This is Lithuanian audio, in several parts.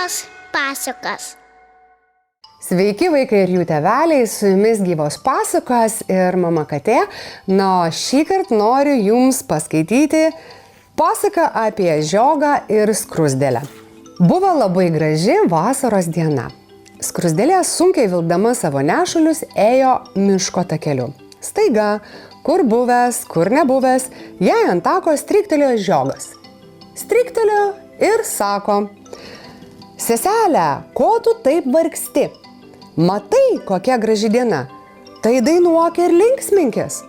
Gyvos pasakos. Sveiki vaikai ir jų tėveliai, su jumis Gyvos pasakos ir mama Katė. Na, šįkart noriu jums paskaityti pasaką apie žiogą ir skruzdėlę. Buvo labai graži vasaros diena. Skruzdėlė sunkiai vilkdama savo nešulius ėjo miško takeliu. Staiga, kur buvęs, kur nebuvęs, jai ant tako stryktelėjo žiogas. Stryktelėjo ir sako: "Seselė, ko tu taip vargsti? Matai, kokia graži diena, tai dainuok ir linksminkis."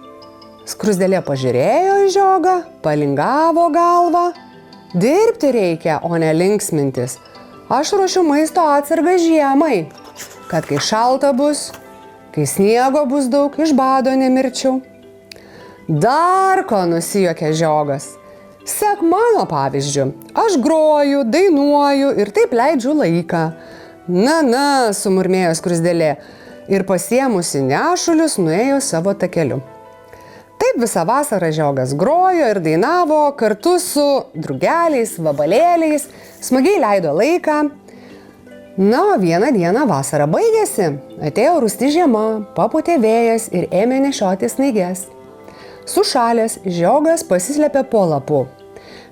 Skruzdėlė pažiūrėjo į žiogą, palingavo galvą. "Dirbti reikia, o ne linksmintis. Aš ruošiu maisto atsargą žiemai, kad kai šalta bus, kai sniego bus daug, iš bado nemirčiau." "Dar ko," nusijuokė žiogas. "Sek mano pavyzdžiu, aš groju, dainuoju ir taip leidžiu laiką." "Na, sumurmėjo skruzdėlė ir pasiėmusi nešulius nuėjo savo takeliu. Taip visą vasarą žiogas grojo ir dainavo kartu su drugeliais, vabalėliais, smagiai leido laiką. Na, vieną dieną vasara baigėsi, atėjo rūsti žiema, papūtė vėjas ir ėmė nešioti snaiges. Sušalęs žiogas pasislėpė po lapu,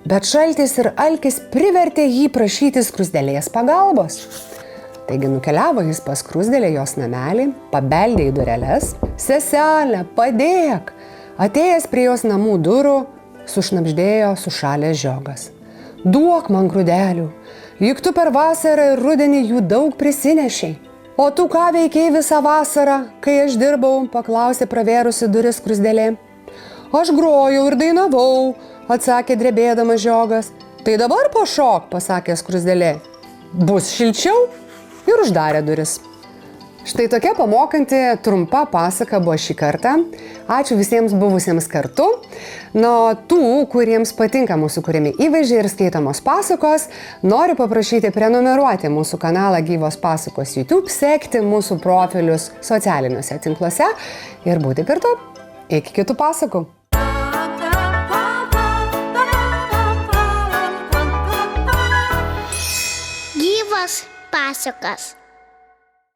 bet šaltis ir alkis privertė jį prašyti skruzdėlės pagalbos. Taigi nukeliavo jis pas skruzdėlę jos namelį, pabeldė į dureles. "Seselė, padėk!" Atėjęs prie jos namų durų, sušnabždėjo sušalęs žiogas. "Duok man grūdelių, juk tu per vasarą ir rudenį jų daug prisinešiai." "O tu ką veikei visą vasarą, kai aš dirbau?" paklausė pravėrusi duris skruzdėlė. "Aš grojau ir dainavau," atsakė drebėdamas žiogas. "Tai dabar pašok," pasakė skruzdėlė. "Bus šilčiau," ir uždarė duris. Štai tokia pamokanti trumpa pasaka buvo šį kartą. Ačiū visiems buvusiems kartu. Na, tų, kuriems patinka mūsų kuriami įvaizdžiai ir skaitomos pasakos, noriu paprašyti prenumeruoti mūsų kanalą Gyvos pasakos YouTube, sekti mūsų profilius socialiniuose tinkluose ir būti kartu. Iki kitų pasakų. Gyvos pasakos.